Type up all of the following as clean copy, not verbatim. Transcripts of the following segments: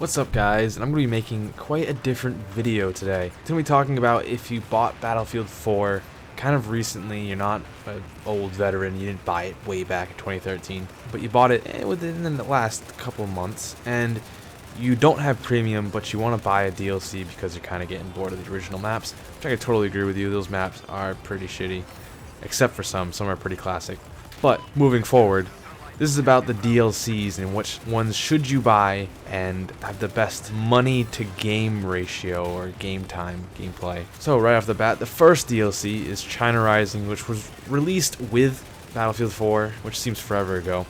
What's up guys, and I'm going to be making quite a different video today. It's going to be talking about if you bought Battlefield 4 kind of recently, you're not an old veteran, you didn't buy it way back in 2013, but you bought it within the last couple of months, and you don't have premium, but you want to buy a DLC because you're kind of getting bored of the original maps, which I can totally agree with you. Those maps are pretty shitty, except for some are pretty classic. But moving forward, this is about the DLCs and which ones should you buy and have the best money to game ratio or game time gameplay. So right off the bat, the first DLC is China Rising, which was released with Battlefield 4, which seems forever ago.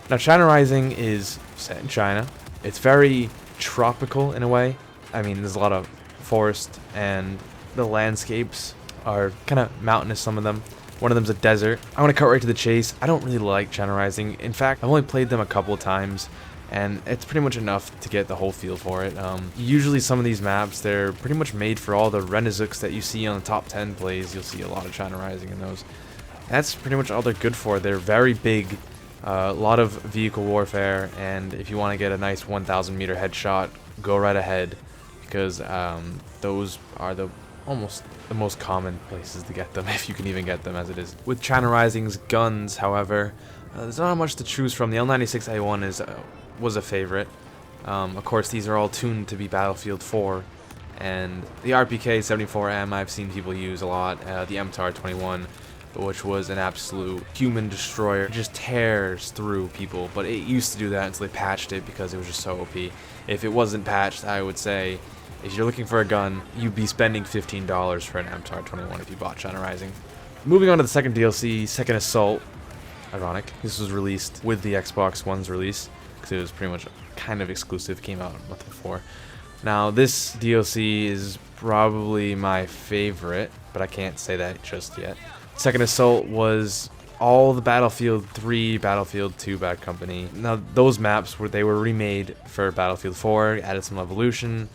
Now China Rising is set in China. It's very tropical in a way. I mean, there's a lot of forest and the landscapes are kind of mountainous, some of them. One of them's a desert. I want to cut right to the chase. I don't really like China Rising. In fact, I've only played them a couple of times, and it's pretty much enough to get the whole feel for it. Usually some of these maps, they're pretty much made for all the Renaissance that you see on the top 10 plays. You'll see a lot of China Rising in those. That's pretty much all they're good for. They're very big, a lot of vehicle warfare, and if you want to get a nice 1,000 meter headshot, go right ahead, because those are almost the most common places to get them, if you can even get them as it is. With China Rising's guns, however, there's not much to choose from. The L96A1 was a favorite. Of course, these are all tuned to be Battlefield 4, and the RPK 74M I've seen people use a lot. The MTAR 21, which was an absolute human destroyer, it just tears through people, but it used to do that until they patched it because it was just so OP. If it wasn't patched, I would say, if you're looking for a gun, you'd be spending $15 for an MTAR 21 if you bought China Rising. Moving on to the second DLC, Second Assault. Ironic. This was released with the Xbox One's release, because it was pretty much kind of exclusive, came out a month before. Now, this DLC is probably my favorite, but I can't say that just yet. Second Assault was all the Battlefield 3, Battlefield 2 Bad Company. Now, those maps, they were remade for Battlefield 4, added some evolution.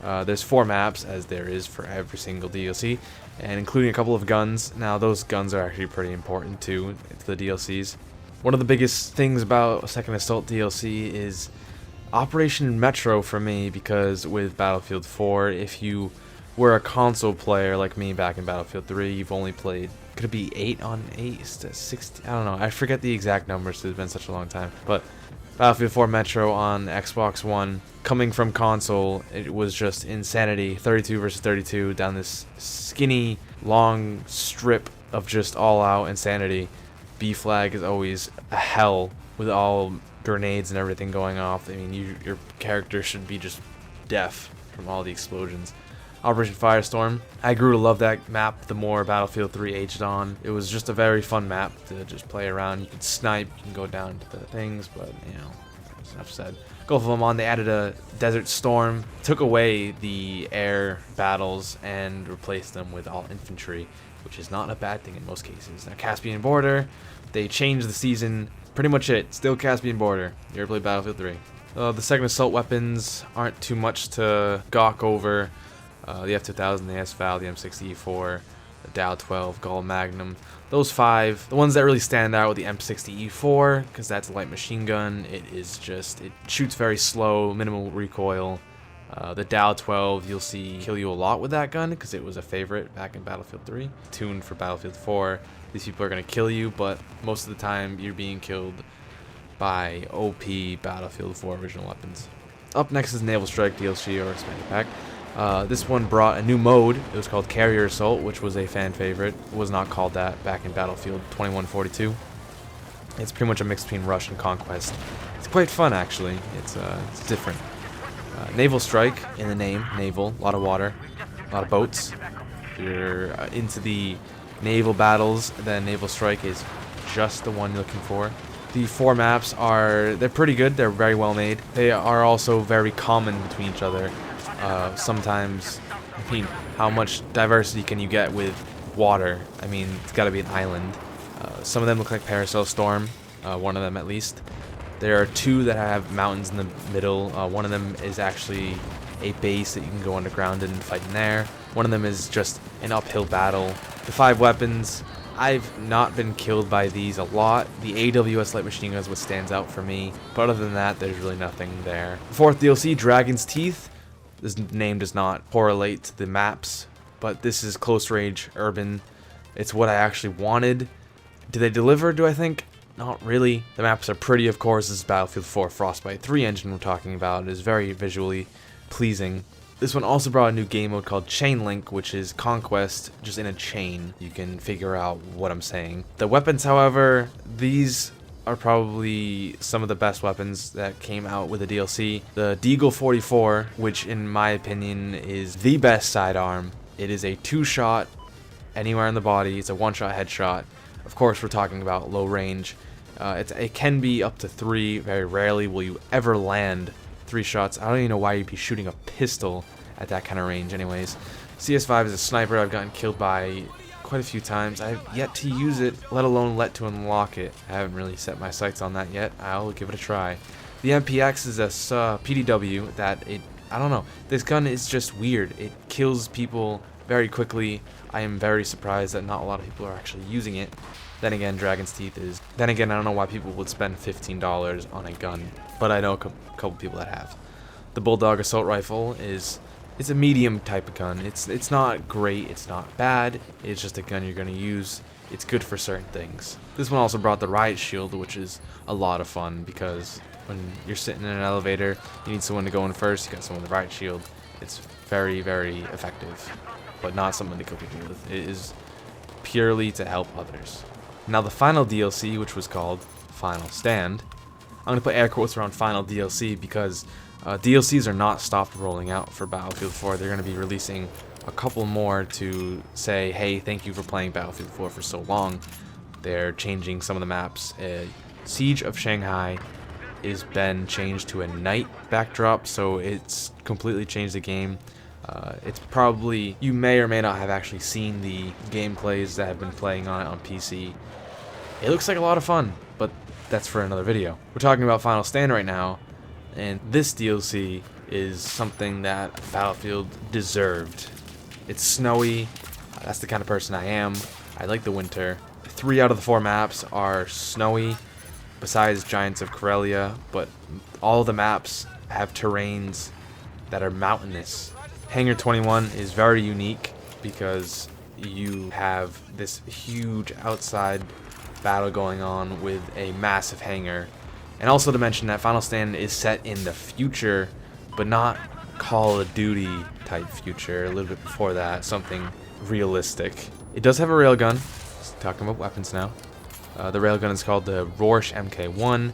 There's 4 maps, as there is for every single DLC, and including a couple of guns. Now, those guns are actually pretty important too to the DLCs. One of the biggest things about Second Assault DLC is Operation Metro for me, because with Battlefield 4, if you were a console player like me back in Battlefield 3, you've only played, could it be 8 on 8, 60, I don't know, I forget the exact numbers, it's been such a long time, but Battlefield 4 Metro on Xbox One, coming from console, it was just insanity. 32 versus 32 down this skinny, long strip of just all-out insanity. B-flag is always a hell with all grenades and everything going off. I mean, your character should be just deaf from all the explosions. Operation Firestorm. I grew to love that map the more Battlefield 3 aged on. It was just a very fun map to just play around. You could snipe, you can go down to the things, but, you know, that's enough said. Gulf of Oman, they added a Desert Storm, took away the air battles and replaced them with all infantry, which is not a bad thing in most cases. Now, Caspian Border, they changed the season, pretty much it. Still Caspian Border. You ever played Battlefield 3? The Second Assault weapons aren't too much to gawk over. The F2000, the SVAL, the M60E4, the Dow-12, Gall Magnum. Those 5, the ones that really stand out with the M60E4, because that's a light machine gun. It shoots very slow, minimal recoil. The Dow-12, you'll see kill you a lot with that gun, because it was a favorite back in Battlefield 3. Tuned for Battlefield 4, these people are going to kill you, but most of the time you're being killed by OP Battlefield 4 original weapons. Up next is Naval Strike DLC or Expanded Pack. This one brought a new mode. It was called Carrier Assault, which was a fan favorite. It was not called that back in Battlefield 2142. It's pretty much a mix between Rush and Conquest. It's quite fun, actually. It's different. Naval Strike, in the name, naval, a lot of water, a lot of boats. If you're into the naval battles, then Naval Strike is just the one you're looking for. The 4 maps they're pretty good. They're very well made. They are also very common between each other. Sometimes, I mean, how much diversity can you get with water? I mean, it's got to be an island. Some of them look like Paracel Storm, one of them at least. There are 2 that have mountains in the middle. One of them is actually a base that you can go underground and fight in there. One of them is just an uphill battle. The 5 weapons, I've not been killed by these a lot. The AWS light machine gun is what stands out for me, but other than that, there's really nothing there. Fourth DLC, Dragon's Teeth. This name does not correlate to the maps, but this is close range urban. It's what I actually wanted. Did they deliver, do I think? Not really. The maps are pretty, of course. This is Battlefield 4 Frostbite 3 engine we're talking about. It is very visually pleasing. This one also brought a new game mode called Chain Link, which is conquest just in a chain. You can figure out what I'm saying. The weapons, however, these are probably some of the best weapons that came out with the DLC. The Deagle 44, which in my opinion is the best sidearm. It is a 2-shot anywhere in the body. It's a 1-shot headshot. Of course, we're talking about low range. It can be up to 3. Very rarely will you ever land 3 shots. I don't even know why you'd be shooting a pistol at that kind of range anyways. CS5 is a sniper I've gotten killed by quite a few times. I've yet to use it, let alone to unlock it. I haven't really set my sights on that yet. I'll give it a try. The MPX is a PDW that I don't know. This gun is just weird. It kills people very quickly. I am very surprised that not a lot of people are actually using it. Then again, Dragon's Teeth is... Then again, I don't know why people would spend $15 on a gun, but I know a couple people that have. The Bulldog Assault Rifle is... It's a medium type of gun. It's not great, it's not bad, it's just a gun you're going to use. It's good for certain things. This one also brought the Riot Shield, which is a lot of fun because when you're sitting in an elevator, you need someone to go in first, you got someone with the Riot Shield. It's very, very effective, but not something to kill people with. It is purely to help others. Now the final DLC, which was called Final Stand, I'm going to put air quotes around final DLC because DLCs are not stopped rolling out for Battlefield 4. They're going to be releasing a couple more to say, hey, thank you for playing Battlefield 4 for so long. They're changing some of the maps. Siege of Shanghai has been changed to a night backdrop, so it's completely changed the game. It's probably, you may or may not have actually seen the gameplays that have been playing on it on PC. It looks like a lot of fun, but that's for another video. We're talking about Final Stand right now, and this DLC is something that Battlefield deserved. It's snowy. That's the kind of person I am. I like the winter. 3 out of the 4 maps are snowy, besides Giants of Corellia, but all the maps have terrains that are mountainous. Hangar 21 is very unique because you have this huge outside battle going on with a massive hangar. And also to mention that Final Stand is set in the future, but not Call of Duty type future, a little bit before that, something realistic. It does have a railgun. Talking about weapons now. The railgun is called the Rorsch MK1.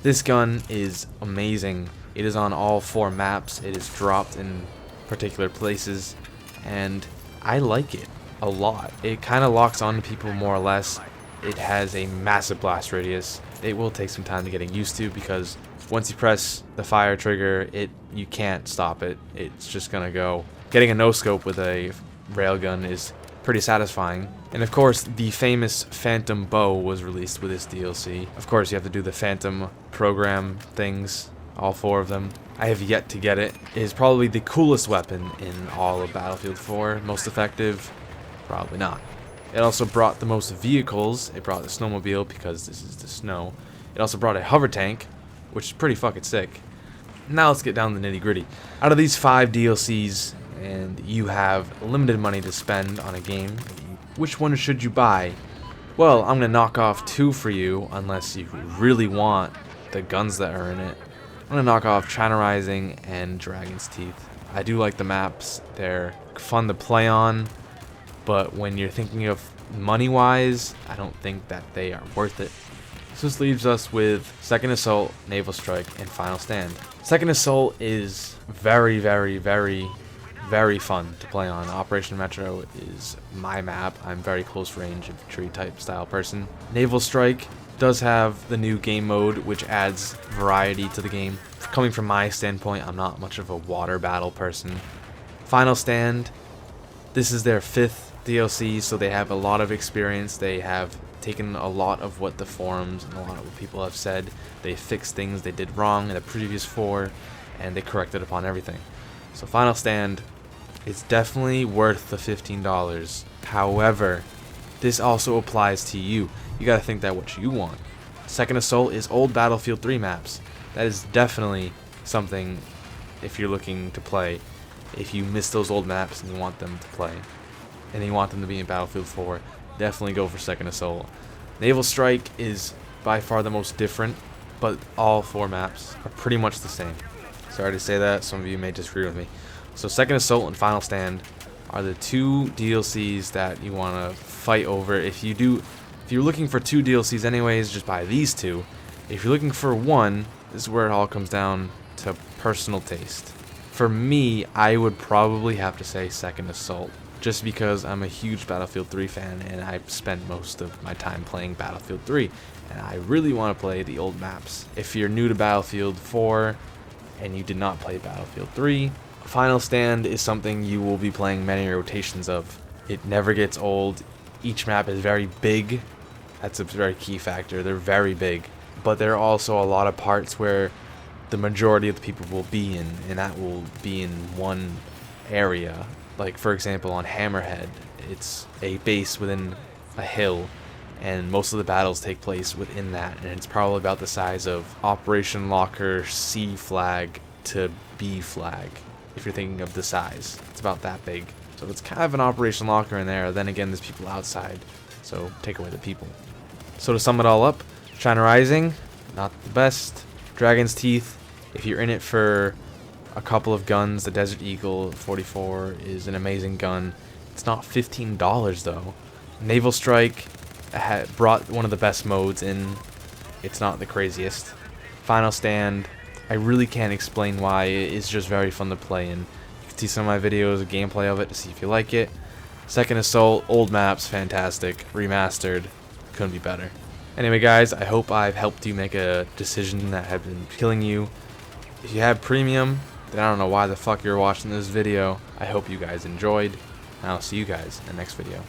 This gun is amazing. It is on all 4 maps. It is dropped in particular places, and I like it a lot. It kind of locks on to people more or less. It has a massive blast radius. It will take some time to getting used to because once you press the fire trigger, you can't stop it. It's just gonna go. Getting a no-scope with a railgun is pretty satisfying. And of course, the famous Phantom Bow was released with this DLC. Of course, you have to do the Phantom program things, all 4 of them. I have yet to get it. It is probably the coolest weapon in all of Battlefield 4. Most effective? Probably not. It also brought the most vehicles. It brought the snowmobile because this is the snow. It also brought a hover tank, which is pretty fucking sick. Now let's get down to the nitty gritty. Out of these 5 DLCs, and you have limited money to spend on a game, which one should you buy? Well, I'm gonna knock off 2 for you, unless you really want the guns that are in it. I'm gonna knock off China Rising and Dragon's Teeth. I do like the maps. They're fun to play on, but when you're thinking of money-wise, I don't think that they are worth it. So this leaves us with Second Assault, Naval Strike, and Final Stand. Second Assault is very, very, very, very fun to play on. Operation Metro is my map. I'm very close range infantry type style person. Naval Strike does have the new game mode, which adds variety to the game. Coming from my standpoint, I'm not much of a water battle person. Final Stand, this is their 5th DLC, so they have a lot of experience. They have taken a lot of what the forums and a lot of what people have said. They fixed things they did wrong in the previous 4, and they corrected upon everything. So Final Stand is definitely worth the $15. However, this also applies to you. You gotta think that what you want. Second Assault is old Battlefield 3 maps. That is definitely something if you're looking to play. If you miss those old maps and you want them to play, and you want them to be in Battlefield 4, definitely go for Second Assault. Naval Strike is by far the most different, but all 4 maps are pretty much the same. Sorry to say that, some of you may disagree with me. So Second Assault and Final Stand are the 2 DLCs that you want to fight over. If you're looking for 2 DLCs anyways, just buy these 2. If you're looking for 1, this is where it all comes down to personal taste. For me, I would probably have to say Second Assault, just because I'm a huge Battlefield 3 fan and I've spent most of my time playing Battlefield 3, and I really want to play the old maps. If you're new to Battlefield 4 and you did not play Battlefield 3, Final Stand is something you will be playing many rotations of. It never gets old. Each map is very big. That's a very key factor. They're very big, but there are also a lot of parts where the majority of the people will be in, and that will be in one area. Like, for example, on Hammerhead, it's a base within a hill, and most of the battles take place within that, and it's probably about the size of Operation Locker C flag to B flag, if you're thinking of the size. It's about that big. So it's kind of an Operation Locker in there. Then again, there's people outside, so take away the people. So to sum it all up, China Rising, not the best. Dragon's Teeth, if you're in it for a couple of guns, the Desert Eagle 44 is an amazing gun. It's not $15 though. Naval Strike brought one of the best modes in. It's not the craziest. Final Stand, I really can't explain why. It's just very fun to play in. You can see some of my videos, a gameplay of it to see if you like it. Second Assault, old maps, fantastic. Remastered, couldn't be better. Anyway guys, I hope I've helped you make a decision that had been killing you. If you have premium, then I don't know why the fuck you're watching this video. I hope you guys enjoyed, and I'll see you guys in the next video.